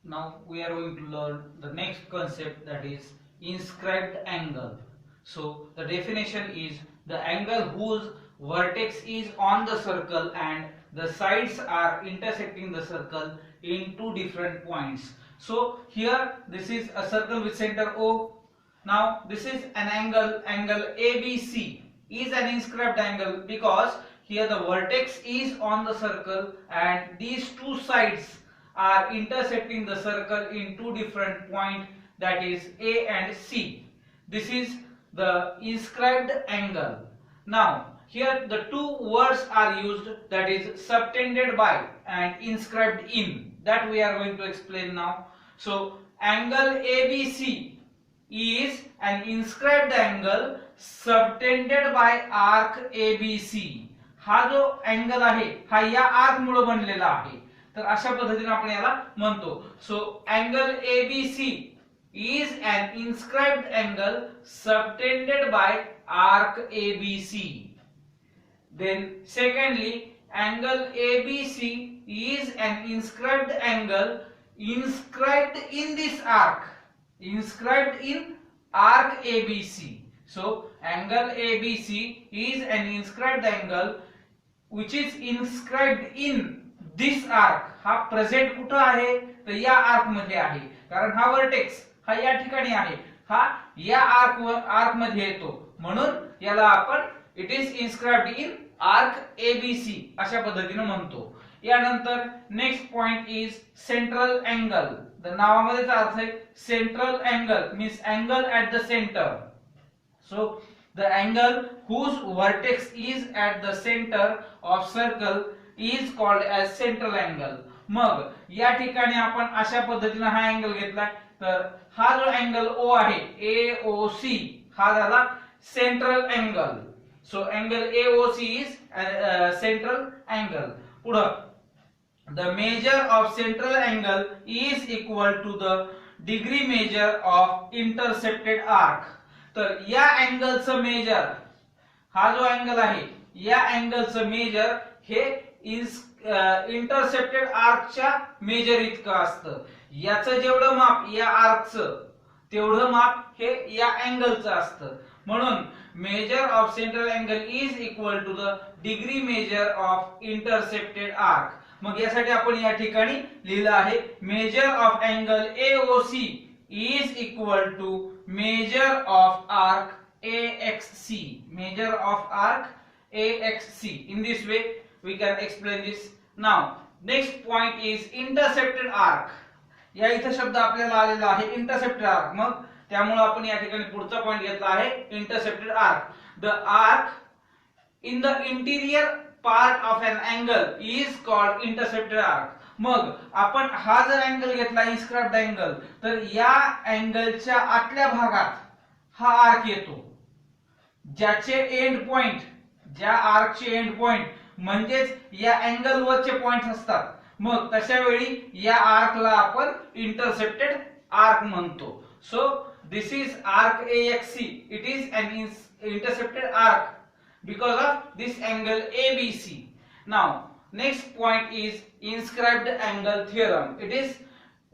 Now we are going to learn the next concept, that is inscribed angle. So the definition is the angle whose vertex is on the circle and the sides are intersecting the circle in two different points. So here this is a circle with center O. Now this is an angle ABC is an inscribed angle because here the vertex is on the circle and these two sides are intersecting the circle in two different points, that is A and C. This is the inscribed angle. Now here the two words are used, that is subtended by and inscribed in, that we are going to explain now. So angle ABC is an inscribed angle subtended by arc ABC. हा जो angle आहे हा या arc मुळे बनलेला आहे, तर अशा पद्धतीने आपण याला म्हणतो. So angle ABC is an inscribed angle subtended by arc ABC. Then secondly, angle ABC is an inscribed angle inscribed in this arc, inscribed in arc ABC. So angle ABC is an inscribed angle which is inscribed in this arc. हा present कुठं आहे तर या arc मध्ये आहे, कारण हा vertex हा या ठिकाणी आहे, हा या आर्क मध्ये येतो, म्हणून याला आपण it is inscribed in arc ABC अशा पद्धतीने म्हणतो. यानंतर next point is central angle. The नावामध्येच अर्थ आहे central angle means angle at the centre. So the angle whose vertex is at the center of circle is called as central angle. मग या ठिकाणी आपण अशा पद्धतीने हा अँगल घेतला, तर हा जो अँगल O आहे AOC हा झाला central angle. So angle AOC is central angle. पुढे the measure of central angle is equal to the degree measure of intercepted arc. तर या अँगलचं मेजर, हा जो अँगल आहे या अँगलचं मेजर हे इंटरसेप्टेड आर्कच्या मेजर इतकं असतं. याचं जेवढं माप या आर्कचं तेवढं माप हे या अँगलचं असतं, म्हणून measure of central angle is equal to the degree measure of intercepted arc. मग यासाठी आपण या ठिकाणी लिहिलं आहे measure of angle AOC is equal to measure of arc AXC. Measure of arc AXC. In this way we can explain this. Now next point is intercepted arc. या इथे शब्द आपल्याला आलेला आहे intercepted arc. मग त्यामुळे आपण या ठिकाणी पुढचा पॉइंट घेतला आहे intercepted arc. The arc in the interior part of an angle is called intercepted arc. मग आपण हा जर अँगल घेतला इन्स्क्राइब्ड अँगल, तर या अँगलच्या आतल्या भागात हा आर्क येतो, ज्याचे एंड पॉइंट, ज्या आर्कचे एंड पॉइंट म्हणजेच या अँगल वरचे पॉइंट्स असतात, मग तशा वेळी या आर्कला आपण इंटरसेप्टेड आर्क म्हणतो. So this is arc AXC. It is an intercepted arc because of this angle ABC. Now next point is inscribed angle theorem. It is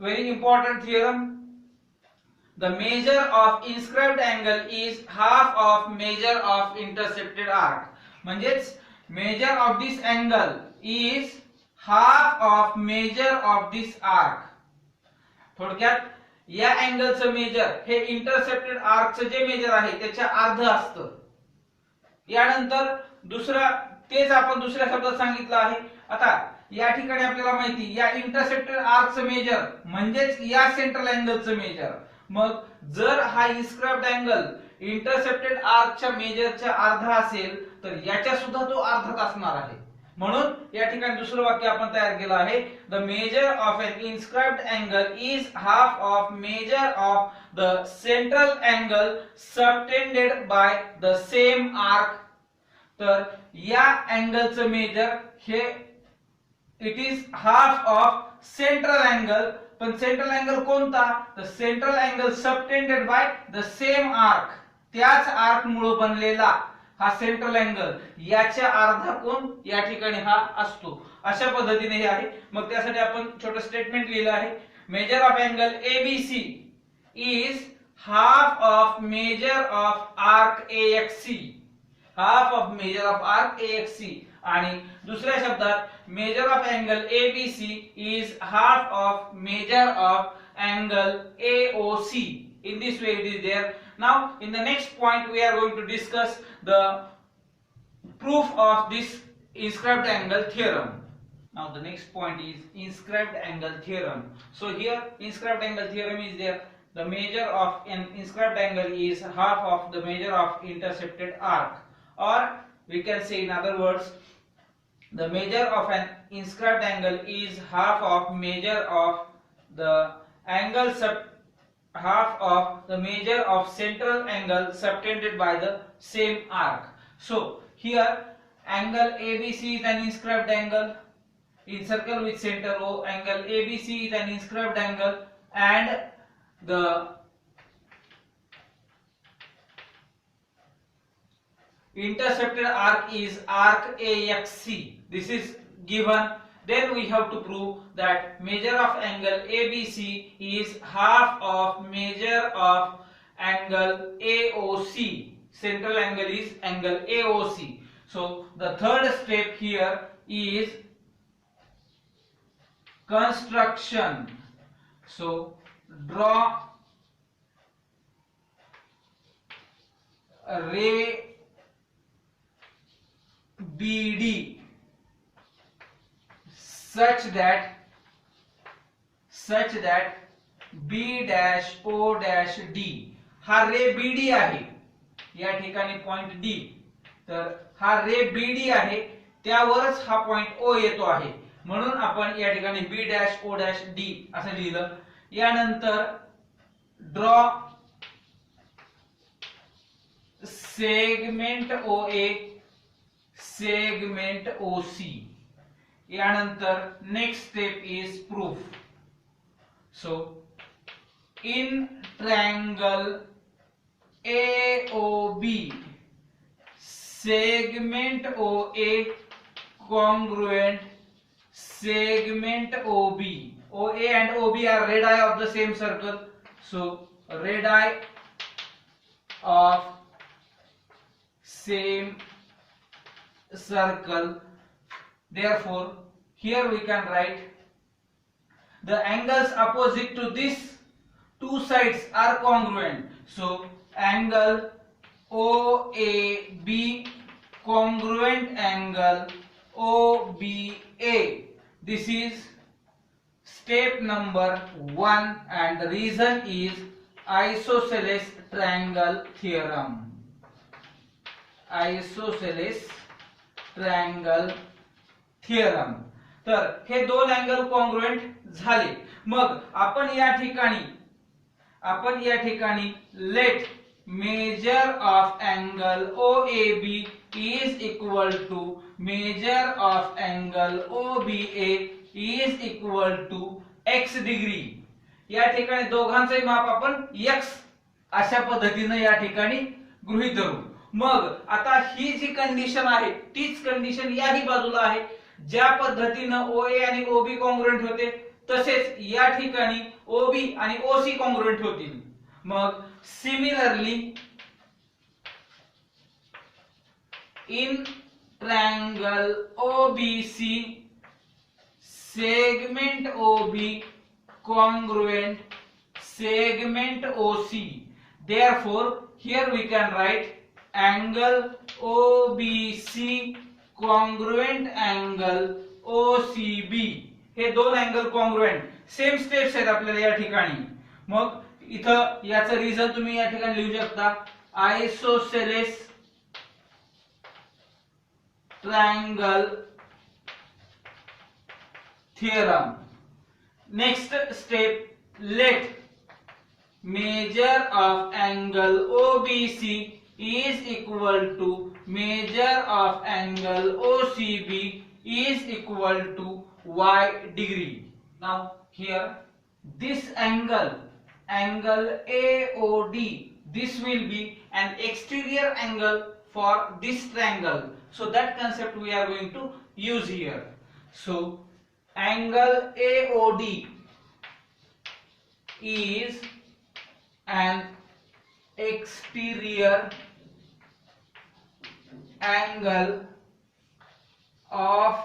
very important theorem. The measure of inscribed angle is half of measure of intercepted arc. म्हणजेच measure of this angle is half of measure of this arc. थोडक्यात या अँगलचं मेजर हे intercepted आर्कचं जे major आहे त्याच्या अर्ध असतं. यानंतर दुसरा तेच आपण दुसऱ्या शब्दात सांगितलं आहे. आता या ठिकाणी आपल्याला माहिती या इंटरसेप्टेड आर्कचं मेजर म्हणजेच या सेंट्रल अँगलचं मेजर. मग जर हा इन्स्क्राइब्ड अँगल इंटरसेप्टेड आर्कच्या मेजरच्या अर्धा असेल तर याच्या सुद्धा तो अर्धाच असणार आहे, म्हणून या ठिकाणी दुसरं वाक्य आपण तयार केलं आहे the measure of an inscribed angle is half of measure of the central angle subtended by the same arc. तर या अँगलचं मेजर हे it is half of central angle. पण सेंट्रल अँगल कोणता तर central angle subtended by the same arc, त्याच arc मुळे बनलेला हा सेंट्रल अँगल, याच्या अर्धा कोण या ठिकाणी हा असतो. अशा पद्धतीने हे आहे. मग त्यासाठी आपण छोटं स्टेटमेंट लिहिलं आहे measure of angle ABC is half of measure of arc AXC. half of measure of arc AXC. आणि दुसऱ्या शब्दात measure of angle ABC is half of measure of angle AOC. In this way it is there. Now in the next point we are going to discuss the proof of this inscribed angle theorem. Now the next point is inscribed angle theorem. So here inscribed angle theorem is there. The measure of an inscribed angle is half of the measure of intercepted arc, or we can say in other words, the measure of an inscribed angle is half of measure of the angle half of the measure of central angle subtended by the same arc. So here angle ABC is an inscribed angle in circle with center O. Angle ABC is an inscribed angle, and the intercepted arc is arc AXC. This is given. Then we have to prove that measure of angle ABC is half of measure of angle AOC. Central angle is angle AOC. So the third step here is construction. So draw a ray BD such that B dash O dash D हा रे BD आहे, या ठिकाणी point D, तर हा रे BD आहे त्यावरच हा पॉइंट O येतो आहे, म्हणून आपण या ठिकाणी B dash O dash D असं लिहिलं. यानंतर draw segment OA segment OC. यानंतर next step is proof. So in triangle AOB segment OA congruent segment OB. OA and OB are radii of the same circle. So radii of same circle. Therefore here we can write the angles opposite to this two sides are congruent. So angle OAB congruent angle OBA. This is step number 1 and the reason is isosceles triangle theorem. Isosceles triangle theorem. तर हे दोन angle congruent झाले. मग आपण या ठिकाणी late measure of angle OAB is equal to measure of angle OBA is equal to x degree. या ठिकाणी दोघांचेही माप आपण x अशा पद्धतीने या ठिकाणी गृहीत धरू. मग आता ही जी कंडिशन आहे तीच कंडिशन याही बाजूला आहे. ज्या पद्धतीने OA आणि OB कॉन्ग्रुएंट होते तसेच या ठिकाणी OB आणि OC कॉन्ग्रुएंट होतील. मग similarly in triangle OBC segment OB congruent segment OC. Therefore here we can write angle OBC congruent angle OCB. हे दोन अँगल कॉन्ग्रुएंट सेम स्टेप्स आहेत आपल्याला या ठिकाणी. मग इथं याचं रिझन तुम्ही या ठिकाणी लिहू शकता isosceles triangle theorem. Next step, let measure of angle OBC is equal to measure of angle OCB is equal to y degree. Now here this angle AOD, this will be an exterior angle for this triangle. So that concept we are going to use here. So angle AOD is an exterior angle of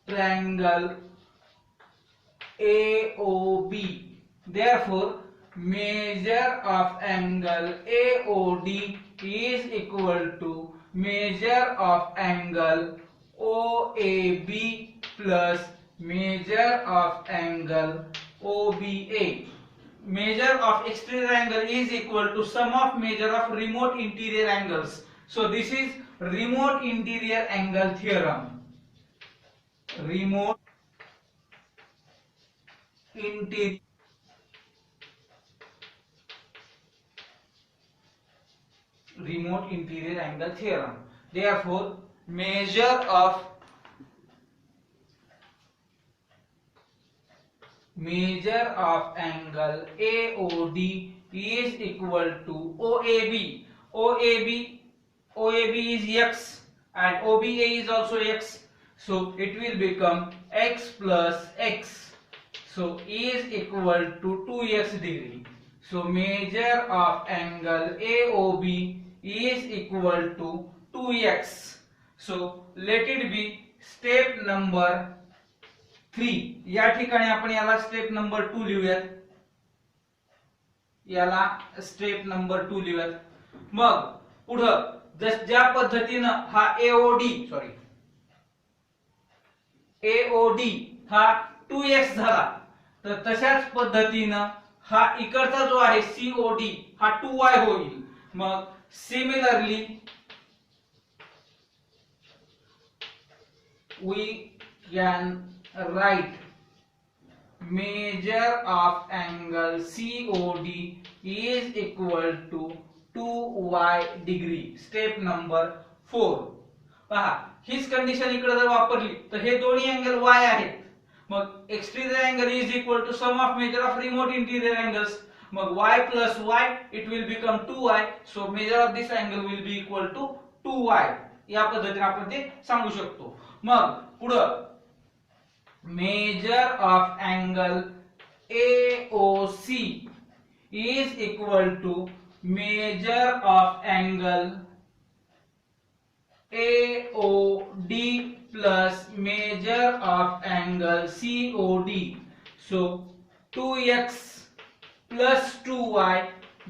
triangle AOB. Therefore, measure of angle AOD is equal to measure of angle OAB plus measure of angle OBA. Measure of exterior angle is equal to sum of measure of remote interior angles. So this is remote interior angle theorem. Remote interior angle theorem. Therefore, measure of angle AOD is equal to OAB. OAB is x and OBA is also x. So it will become x plus x. So is equal to 2x degree. So measure of angle AOB is equal to 2x. So let it be step number 3. या ठिकाणी आपण याला step number 2 लिहूयात. याला step number 2 लिहूयात. मग पुढं ज्या पद्धतीनं हा AOD हा 2x झाला, तर तशाच पद्धतीनं हा इकडचा जो आहे COD हा 2y होईल. मग similarly we can write measure of angle COD is equal to 2y degree. Step number 4. पहा, हीच कंडिशन इकडे जर वापरली तर हे दोन्ही अँगल y आहेत. मग exterior angle is equal to sum of measure of remote interior angles. मग y plus y it will become 2y. So measure of this angle will be equal to 2y. या पद्धतीने आपण ते सांगू शकतो. मग पुढं measure of angle AOC is equal to measure of angle AOD plus measure of angle COD. So 2x plus 2y,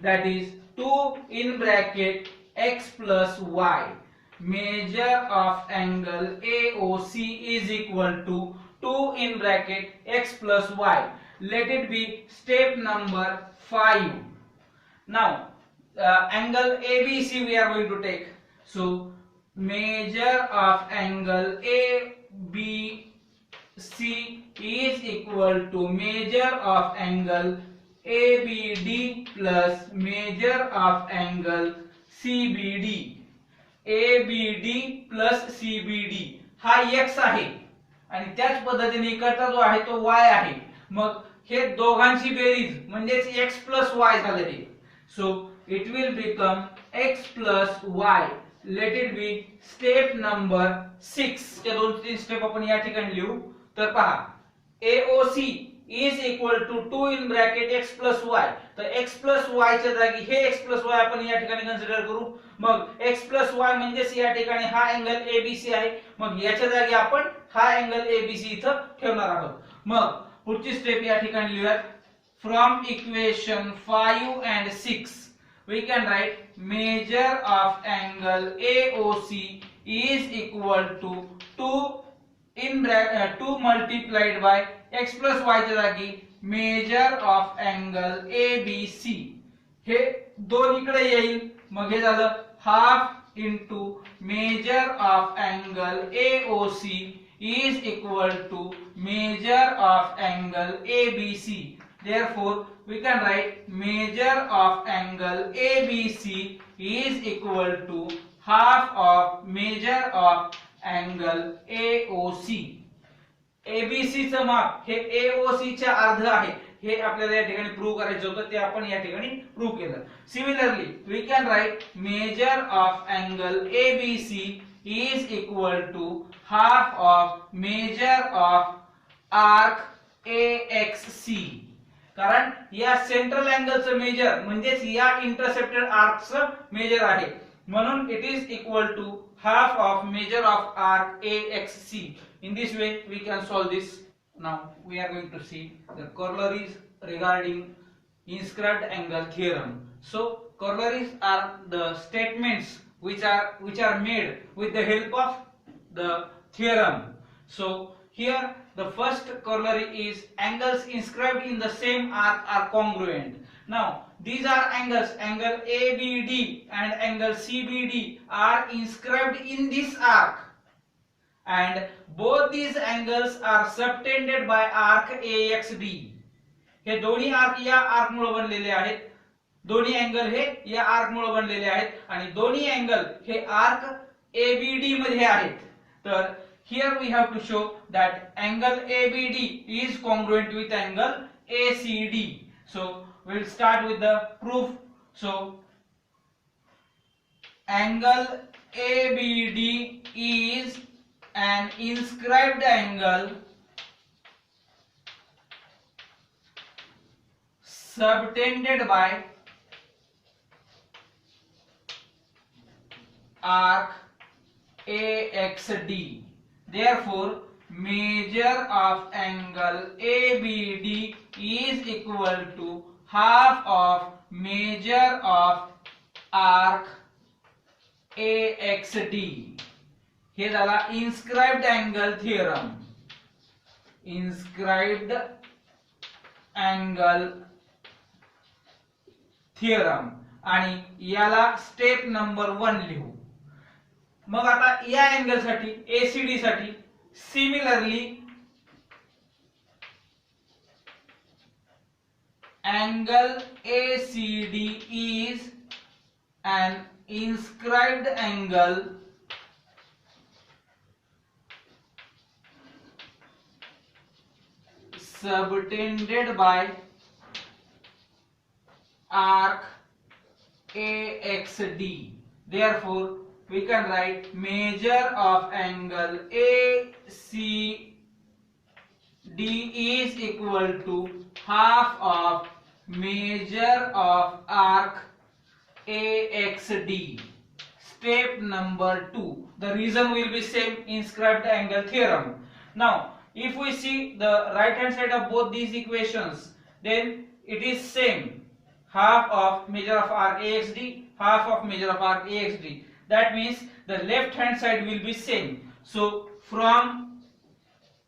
that is 2 in bracket x plus y. Measure of angle AOC is equal to 2 in bracket x plus y. Let it be step number 5. Now angle ABC we are going to take. So measure of angle ABC is equal to measure of angle ABD plus measure of angle CBD. ABD plus CBD हा x आहे आणि त्याच पद्धतीने इकडचा जो आहे तो y आहे. मग हे दोघांची बेरीज म्हणजेच x plus y झालेली. So it will become x plus y. Let it be step number 6. च्या 2-3 स्टेप आपण या ठिकाणी लिहू. तर पहा, AOC is equal to 2 in bracket x plus y. तर x plus y च्या जागी हे x plus y आपण या ठिकाणी कन्सिडर करू. मग x plus y म्हणजेच या ठिकाणी हा अँगल ABC आहे. मग याच्या जागी आपण हा अँगल ABC इथं ठेवणार आहोत. मग पुढची स्टेप या ठिकाणी लिहूयात. From equation 5 and 6 we can write measure of angle AOC is equal to 2 multiplied by x plus y च्या जागी measure of angle ABC. हे 2 इकडे येईल. मग हे झालं half into measure of angle AOC is equal to measure of angle ABC. Therefore we can write measure of angle ABC is equal to half of measure of angle AOC. ABC चं माप हे AOC च्या अर्ध आहे. हे आपल्याला या ठिकाणी prove करायचं होतं, ते आपण या ठिकाणी प्रूव्ह केलं. Similarly we can write measure of angle ABC is equal to half of measure of arc AXC. कारण या सेंट्रल अँगलचं मेजर म्हणजेच या इंटरसेप्टेड आर्कचं मेजर आहे, म्हणून it is equal to half of measure of arc AXC. In this way we can solve this. Now we are going to see the corollaries regarding inscribed angle theorem. So corollaries are the statements which are made with the help of the theorem. So here the first corollary is angles inscribed in the same arc are congruent. Now these are angles, angle ABD and angle CBD are inscribed in this arc, and both these angles are subtended by arc AXD. हे दोन्ही arc या arc मुळे बनलेले आहेत, दोन्ही angle हे या arc मुळे बनलेले आहेत आणि दोन्ही अँगल हे आर्क ABD मध्ये आहेत. तर here we have to show that angle ABD is congruent with angle ACD. So we'll start with the proof. So angle ABD is an inscribed angle subtended by arc AXD. Therefore measure of angle ABD is equal to half of measure of arc AXD. हे झाला inscribed angle theorem. inscribed angle theorem आणि याला step number 1 लिहू. मग आता या angle साठी ACD साठी similarly angle ACD is an inscribed angle subtended by arc AXD. Therefore we can write measure of angle ACD is equal to half of measure of arc AXD. Step number 2. The reason will be same, inscribed angle theorem. Now if we see the right hand side of both these equations, then it is same, half of measure of arc AXD, half of measure of arc AXD. That means the left hand side will be same. So from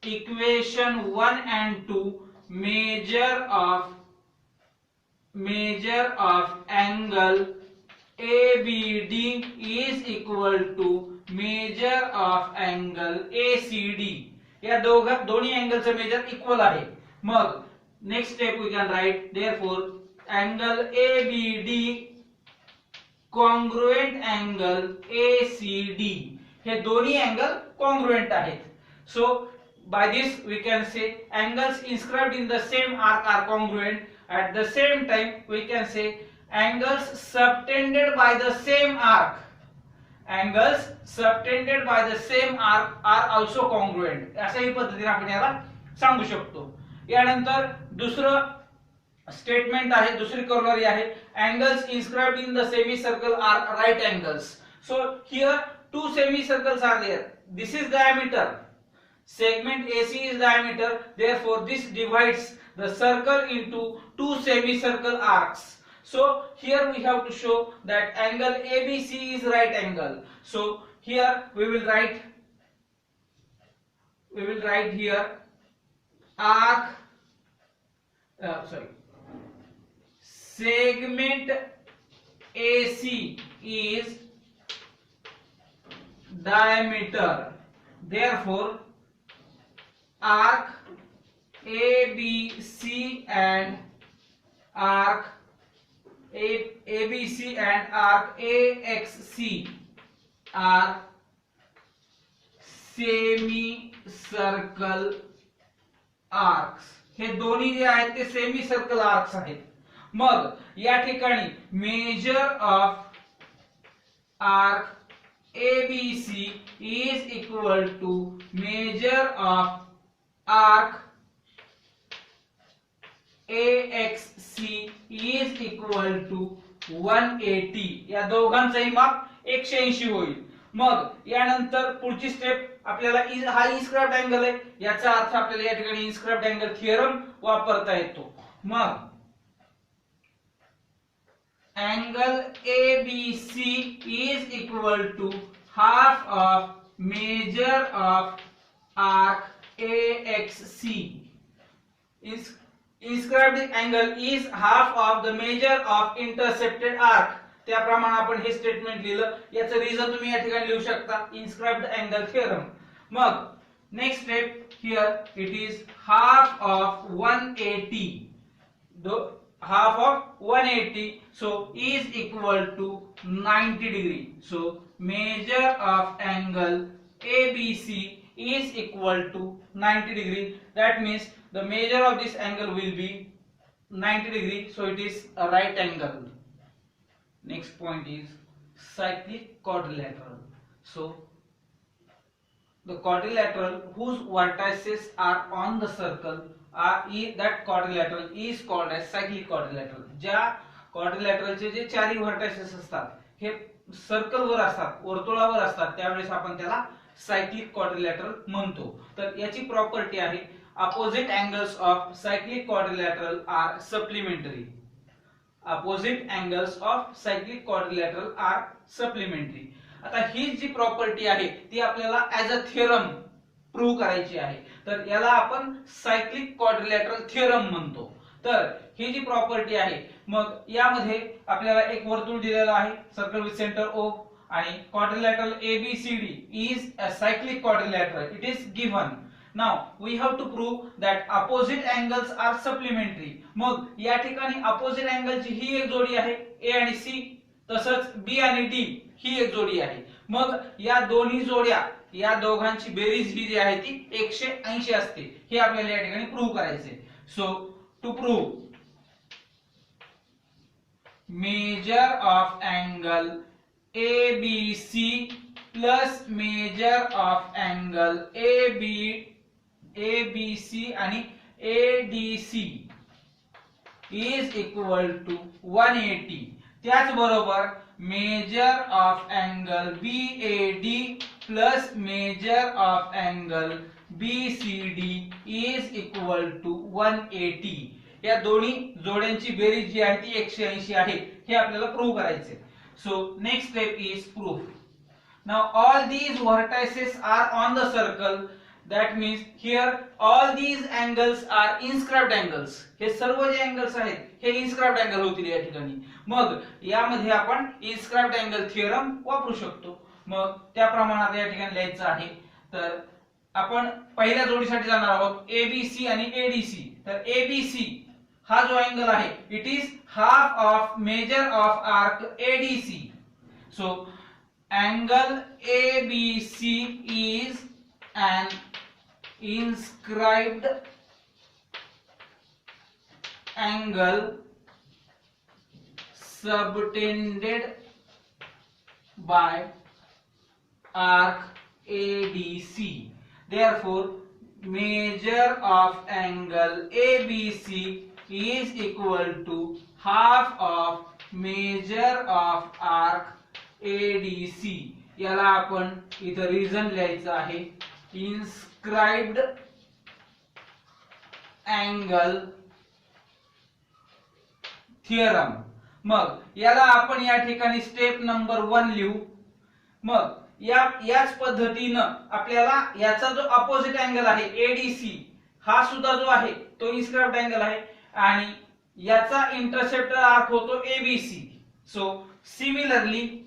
equation 1 and 2, measure of angle ABD is equal to measure of angle ACD. या दोन्ही अँगलचं measure equal आहे. मग next step we can write, therefore angle ABD congruent angle ACD. हे दोन्ही angle congruent आहेत. So by this we can say angles inscribed in the same arc are congruent. At the same time we can say angles subtended by the same arc, angles subtended by the same arc are also congruent. अशाही पद्धतीने आपण याला सांगू शकतो. यानंतर दुसरं statement आहे, दुसरी कॉरोलरी आहे, angles inscribed in the semicircle are right angles. So here two semicircles are there. This is diameter, segment AC is diameter, therefore this divides the circle into two semicircle arcs. So here we have to show that angle ABC is right angle. So here we will write here arc segment AC is diameter, therefore arc ABC and arc AXC are semicircle arcs. हे दोन्ही जे आहेत ते semi circle arcs आहेत. मग या ठिकाणी measure of arc ABC is equal to measure of arc AXC is equal to 180. या दोघांचंही माप 180 होईल. मग यानंतर पुढची स्टेप आपल्याला हा इन्स्क्राइब्ड अँगल आहे, याचा अर्थ आपल्याला या ठिकाणी इन्स्क्राइब्ड अँगल थिअरम वापरता येतो. मग angle ABC is equal to half of measure of arc AXC. Inscribed angle is half of the measure of intercepted arc. त्याप्रमाणे आपण हे स्टेटमेंट लिहिलं. याचं रिझन तुम्ही या ठिकाणी लिहू शकता, inscribed angle theorem. Mug next step here it is half of 180. Half of 180, so is equal to 90 degree. So measure of angle ABC is equal to 90 degree. That means the measure of this angle will be 90 degree. So it is a right angle. Next point is cyclic quadrilateral. So the quadrilateral whose vertices are on the circle that quadrilateral is called as cyclic quadrilateral. ज्या क्वाड्रिलॅटरलचे जे चारही vertices असतात हे सर्कलवर असतात, वर्तुळावर असतात, त्यावेळेस आपण त्याला cyclic quadrilateral म्हणतो. तर याची प्रॉपर्टी आहे opposite angles of cyclic quadrilateral are supplementary. Opposite angles of cyclic quadrilateral are supplementary. आता ही जी प्रॉपर्टी आहे ती आपल्याला ऍज अ थिअरम प्रूव्ह करायची आहे, तर याला आपण सायक्लिक क्वाड्रिलॅटरल थिअरम म्हणतो. तर ही जी प्रॉपर्टी आहे, मग यामध्ये आपल्याला एक वर्तुळ दिलेलं आहे सर्कल विथ सेंटर O, आणि quadrilateral ABCD is a cyclic quadrilateral. It is given. Now we have to prove that opposite angles are supplementary. मग या ठिकाणी अपोजिट अँगलची ही एक जोडी आहे A आणि C, तसंच B आणि D ही एक जोडी आहे. मग या दोन्ही जोड्या, या दोघांची बेरीज ही जी आहे ती 180 असते. हे आपल्याला या ठिकाणी प्रूव्ह करायचे. So to prove measure of angle ABC plus measure of angle ABC आणि ADC इज इक्वल टू 180. त्याचबरोबर measure of angle BAD plus measure of angle BCD is equal to 180. या दोन्ही जोड्यांची बेरीज जी आहे ती 180 आहे. हे आपल्याला प्रूव्ह करायचे. So next step is proof. Now all these vertices are on the circle. That means here all these angles are inscribed angles. हे सर्व जे अँगल्स आहेत हे इन्स्क्राइब्ड अँगल होतील या ठिकाणी. मग यामध्ये आपण इन्स्क्राइब्ड अँगल थिअरम वापरू शकतो. मग त्या प्रमाणात या ठिकाणी लिहायचं आहे. तर आपण पहिल्या जोडीसाठी जाणार आहोत ABC आणि ADC. तर ABC हा जो अँगल आहे it is half of measure of arc ADC. So angle ABC is an inscribed angle subtended by arc ADC. Therefore, measure of angle ABC is equal to half of measure of arc ADC. याला आपण इथं reason लिहायचं आहे inscribed angle theorem. मग याला आपण या ठिकाणी step number 1 लिहू. मग याच पद्धतीनं आपल्याला याचा जो अपोजिट अँगल आहे ADC हा सुद्धा जो आहे तो इन्स्क्राइब्ड अँगल आहे आणि याचा इंटरसेप्टर आर्क होतो ABC. So similarly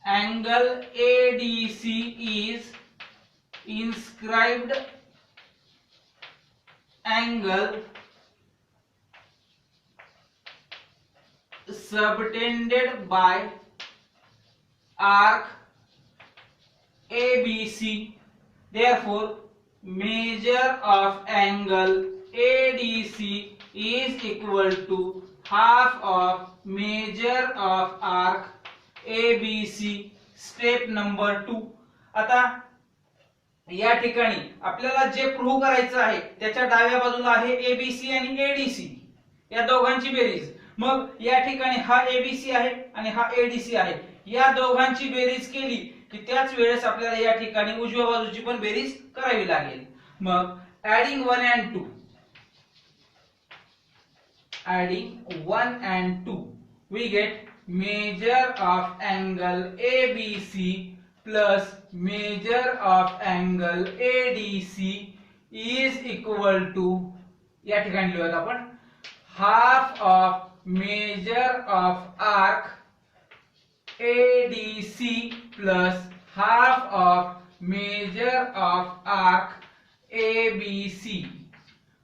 angle ADC is inscribed angle subtended by arc ABC. Therefore, measure of angle ADC is equal to half of measure of arc ABC. Step number 2. आता या ठिकाणी आपल्याला जे prove करायचं आहे त्याच्या डाव्या बाजूला आहे एबीसी आणि एडीसी या दोघांची बेरीज. मग या ठिकाणी हा एबीसी आहे आणि हा एडीसी आहे, या दोघांची बेरीज केली की त्याच वेळेस आपल्याला या ठिकाणी उजव्या बाजूची पण बेरीज करावी लागेल. मग adding 1 and 2, adding 1 and 2 we get measure of angle ABC plus measure of angle ADC is equal to, या ठिकाणी लिहूयात आपण, half of measure of arc ADC plus half of measure of arc ABC.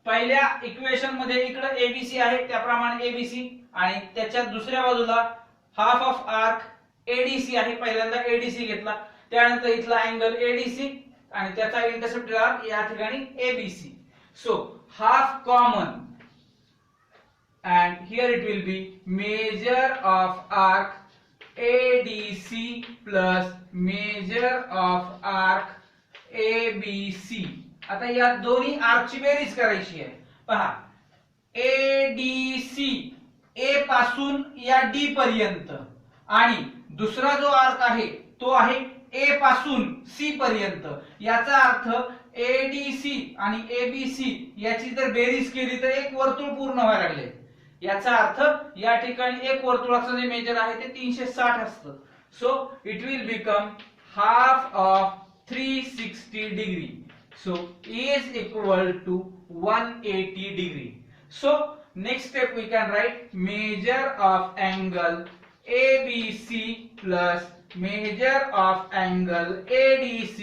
पहिल्या equation मध्ये इकडे ABC आहे त्याप्रमाणे ABC आणि त्याच्या दुसऱ्या बाजूला हाफ ऑफ आर्क एडीसी आहे. पहिल्यांदा एडीसी घेतला, त्यानंतर इथला अँगल एडीसी आणि त्याचा इंटरसेप्टेड आर्क या ठिकाणी ABC. So half common and here it will be measure of arc ADC plus measure of arc ABC. आता या दोन्ही आर्कची बेरीज करायची आहे. पहा, एडीसी ए पासून या डी पर्यंत आणि दुसरा जो आर्क आहे तो आहे ए पासून सी पर्यंत. याचा अर्थ एडीसी आणि एबीसी याची जर बेरीज केली तर एक वर्तुळ पूर्ण व्हायला लागले. याचा अर्थ या ठिकाणी एक वर्तुळाचं जे मेजर आहे ते 360 असतं. So it will become half of 360 degree. So is equal to 180 degree. So next step we can write measure of angle ABC plus measure of angle ADC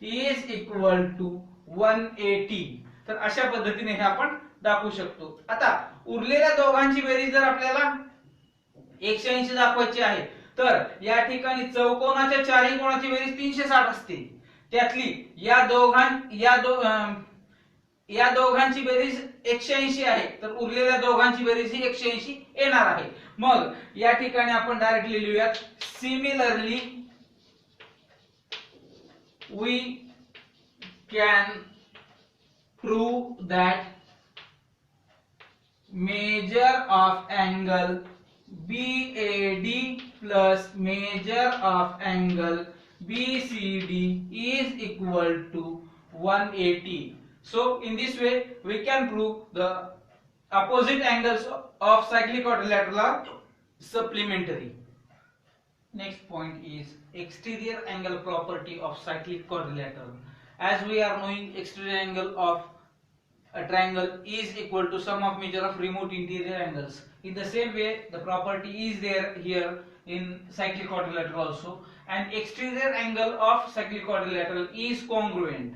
is equal to 180. तर अशा पद्धतीने हे आपण दाखवू शकतो. आता उरलेल्या दोघांची बेरीज जर आपल्याला 180 दाखवायची आहे तर या ठिकाणी चौकोनाच्या चारही कोणाची बेरीज 360 असते. त्यातली या दोघांची बेरीज 180 आहे तर उरलेल्या दोघांची बेरीज ही 180 येणार आहे. मग या ठिकाणी आपण डायरेक्टली लिहूयात, similarly we can prove that measure of angle BAD plus measure of angle BCD is equal to 180. So in this way we can prove the opposite angles of cyclic quadrilateral are supplementary. Next point is exterior angle property of cyclic quadrilateral. As we are knowing, exterior angle of a triangle is equal to sum of measure of remote interior angles. In the same way, the property is there here in cyclic quadrilateral also. And exterior angle of cyclic quadrilateral is congruent.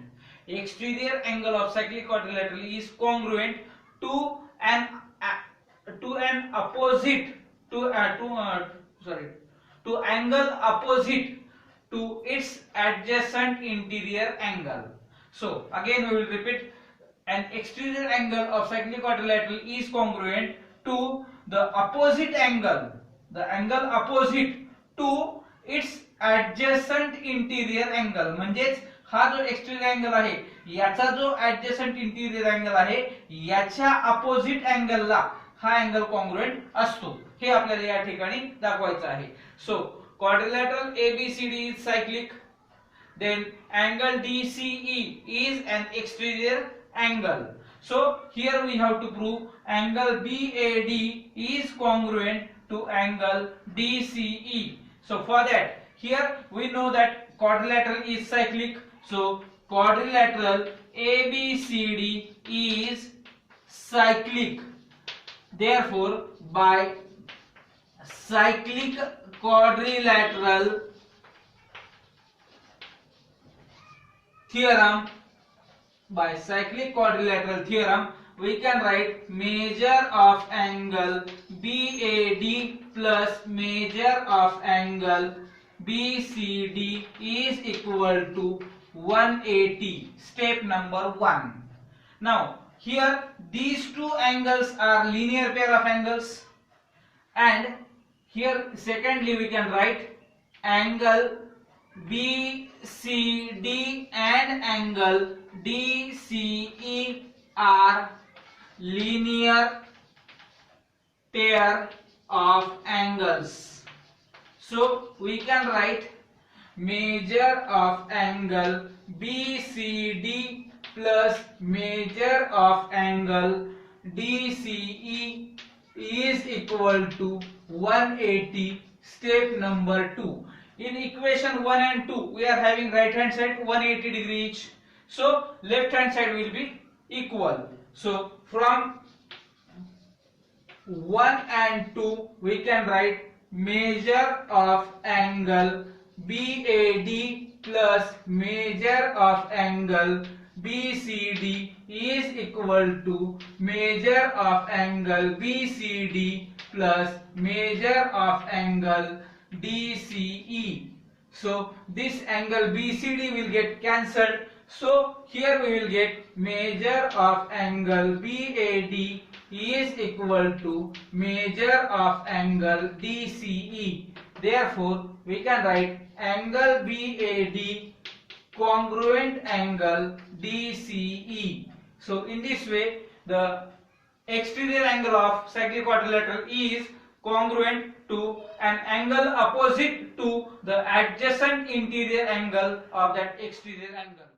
Exterior angle of cyclic quadrilateral is congruent to an opposite to angle opposite to its adjacent interior angle. So again we will repeat, an exterior angle of cyclic quadrilateral is congruent to the opposite angle, the angle opposite to its adjacent interior angle. म्हणजेच हा जो exterior angle आहे याचा जो adjacent interior angle आहे याच्या opposite अँगलला हा angle congruent असतो. हे आपल्याला या ठिकाणी दाखवायचं आहे. So quadrilateral ABCD is cyclic, then angle DCE is an exterior angle. So here we have to prove angle BAD is congruent to angle DCE. So for that, here we know that quadrilateral is cyclic. So quadrilateral ABCD is cyclic. Therefore, by cyclic quadrilateral theorem, we can write measure of angle BAD plus measure of angle BCD is equal to 180. Step number 1. Now here these two angles are linear pair of angles, and here secondly we can write angle BCD and angle DCE are linear pair of angles. So we can write measure of angle BCD plus measure of angle DCE is equal to 180. Step number 2. In equation 1 and 2 we are having right hand side 180 degree each. So left hand side will be equal. So from 1 and 2 we can write measure of angle BAD plus measure of angle BCD is equal to measure of angle BCD plus measure of angle DCE. So this angle BCD will get cancelled. So here we will get measure of angle BAD is equal to measure of angle DCE. Therefore, we can write angle BAD congruent angle DCE. So in this way, the exterior angle of cyclic quadrilateral is congruent to an angle opposite to the adjacent interior angle of that exterior angle.